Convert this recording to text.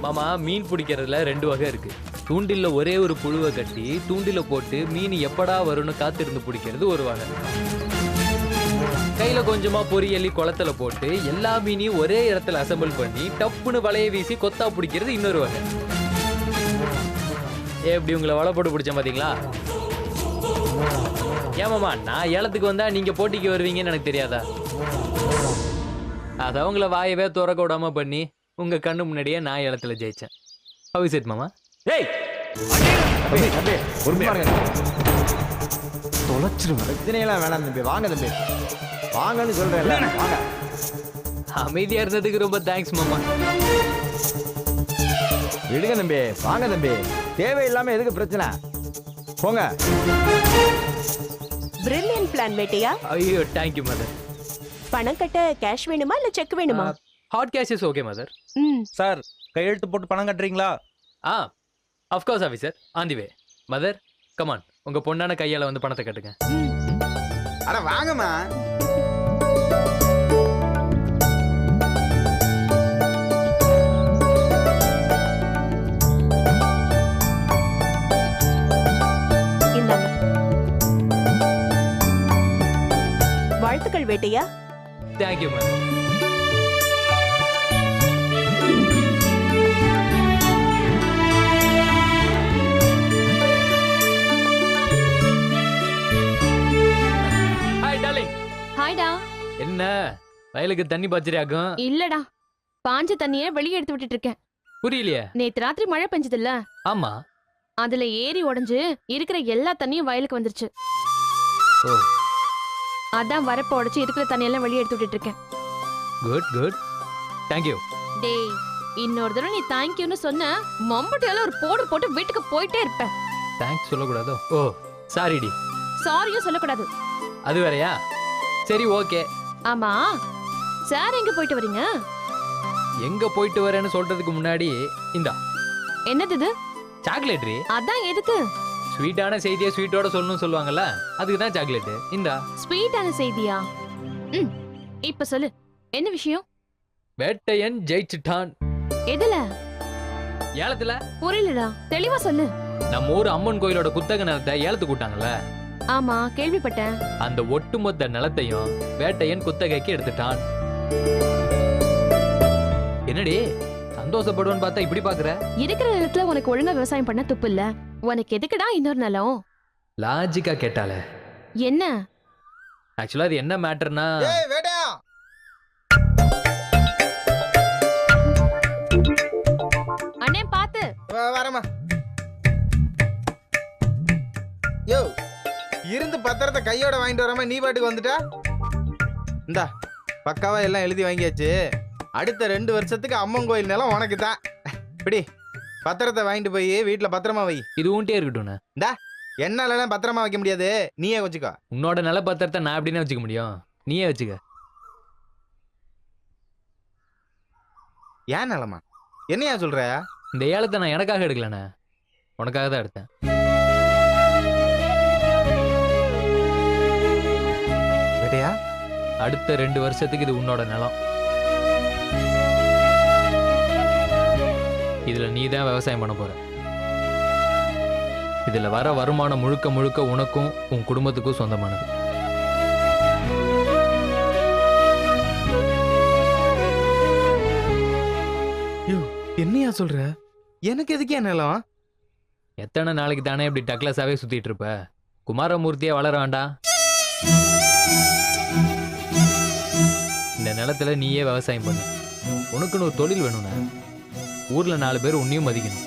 மாமா மீன் பிடிக்கிறதுல 2 வகை இருக்கு. தூண்டில்ல ஒரே ஒரு புழுவை கட்டி தூண்டில போட்டு மீன் எப்படா வரும்னு காத்திருந்து பிடிக்கிறது ஒரு வகை. கையில கொஞ்சமா பொரியலி குளத்துல போட்டு எல்லா மீனையும் ஒரே இடத்துல அசம்பிள் பண்ணி டப்புன்னு வலையை வீசி கொத்தா பிடிக்கிறது இன்னொரு வகை. எப்படி உங்களை வலை போட்டு பிடிச்சேன் பாத்தீங்களா? ஏமாமா நான் ஏலத்துக்கு வந்தா நீங்க போட்டிக்கு வருவீங்கன்னு எனக்கு தெரியாதா? அது அவங்கள வாயவே துறக்க விடாம பண்ணி உங்க கண்ணு முன்னாடியே நான் ஏலத்துல ஜெயிச்சேன். ஹவ் இஸ் இட் மாமா? ஏய் தொலைச்சிருவேன். பிரச்சனையெல்லாம் வேணாம் தம்பி, வாங்க தம்பி, வாங்கன்னு சொல்றேன்ல, வாங்க. அமைதியா இருந்ததுக்கு ரொம்ப தேங்க்ஸ் மாமா. விடுங்க தம்பி, வாங்க தம்பி, தேவையில்லாம எதுக்கு பிரச்சனை, போங்க. பிரில்லியன்ட் பிளான் வேட்டையா. ஐயோ தேங்க்யூ மதர். பணம் கட்ட கேஷ் வேணுமா இல்ல செக் வேணுமா? Hard cash is okay mother. Sir கையெழுத்து போட்டு பணம் கட்டுறீங்களா? Of course officer, on the way. Mother come on, உங்க பொண்ணான கையால வந்து பணத்தை கட்டுங்க. அட வாங்கம்மா. வாழ்த்துக்கள் வேட்டையா. Thank you mother. Hi darling. ஹாய்டா. என்ன வயலுக்கு தண்ணி பாய்ச்சறியாக்கும்? இல்லடா, பாஞ்ச தண்ணிய வெளியே எடுத்து விட்டுட்டு இருக்கேன். புரியலையே. நேத்து ராத்திரி மழை பெஞ்சதுல்ல, ஆமா. அதுல ஏரி உடைஞ்சு இருக்கிற எல்லா தண்ணியும் வயலுக்கு வந்துருச்சு. ஓ அதான் வரப்ப உடைச்சு இருக்கிற தண்ணியெல்லாம் வெளியே எடுத்து விட்டுட்டு இருக்கேன். Good good, thank you. டேய், இன்னொரு தடவை நீ தேங்க்யூன்னு சொன்ன மம்பட்டியால ஒரு போடு போட்டு வீட்டுக்கு போயிட்டே இருப்பேன். தேங்க்ஸ் சொல்லக்கூடாதோ? ஓ சாரிடி. சாரியும் சொல்லக்கூடாது. அது வேறயா? சரி ஓகே. ஆமா, சார் எங்க போயிட்டு வரீங்க? எங்க போயிட்டு வரேன்னு சொல்றதுக்கு முன்னாடி இந்தா. என்னது இது? சாக்லேட்ரி. அதான் எதுக்கு? ஸ்வீட்டான செய்தியை ஸ்வீட்டோட சொல்லணும்னு சொல்லுவாங்கல்ல, அதுக்கு தான் சாக்லேட். இந்தா. ஸ்வீட்டான செய்தியா? இப்ப சொல்லு, என்ன விஷயம்? வேட்டையன் ஜெயிச்சுட்டான். எதுல? ஏலத்துல. புரியலடா, தெளிவா சொல்லு. நம்ம ஊர் அம்மன் கோயிலோட குத்தக நிலத்தை ஏலத்துக்கு கூட்டாங்கல்ல, ஆமா கேள்விப்பட்டேன். அந்த ஒட்டுமொத்த நிலத்தையும் வேட்டையன் குத்தகைக்கு எடுத்துட்டான். என்னடி சந்தோஷப்படுவேன்னு பார்த்தா இப்படி பாக்குற? இருக்கிற நிலத்துல உனக்கு ஒழுங்கா விவசாயம் பண்ண துப்பு இல்ல, உனக்கு எதுக்குடா இன்னொரு நிலம்? லாஜிக்கா கேட்டாலே என்ன? ஆக்சுவலா அது என்ன மேட்டர்னா, ஏய் வேட்டையா, அண்ணே பாத்து. வரமா. யோ, இருந்து பத்திரத்தை கையோட வாங்கிட்டு வராம நீ பாட்டுக்கு வந்துட்டா. இந்தா பக்காவா எல்லாம் எழுதி வாங்கியாச்சு. அடுத்த 2 வருஷத்துக்கு அம்மன் கோயில் நிலம் உனக்கு தான். இப்படி பத்திரத்தை வாங்கிட்டு போய் வீட்டுல பத்திரமா வை. இது உன்ட்டே இருக்கட்டும். இந்தா என்னால பத்திரமா வைக்க முடியாது, நீயே வச்சுக்கோ. உன்னோட நில பத்திரத்தை நான் எப்படின்னு வச்சுக்க முடியும்? நீயே வச்சுக்க. ஏன் நிலமா? என்னையா சொல்ற? இந்த ஏலத்தை நான் எனக்காக எடுக்கலண்ணே, உனக்காக தான் எடுத்தேன். வேட்டையா, அடுத்த 2 வருஷத்துக்கு இது உன்னோட நிலம். இதுல நீ தான் விவசாயம் பண்ண போற. இதுல வர வருமானம் முழுக்க முழுக்க உனக்கும் உன் குடும்பத்துக்கும் சொந்தமானது. என்னையா சொல்ற? எனக்கு எதுக்கு என் நிலம்? எத்தனை நாளைக்கு தானே இப்படி டக்லஸாவே சுத்திட்டு இருப்ப? குமாரமூர்த்தியா வளர வேண்டாம். இந்த நிலத்துல நீயே விவசாயம் பண்ணு. உனக்குன்னு ஒரு தொழில் வேணும்னா ஊர்ல 4 பேர் உன்னையும் மதிக்கணும்.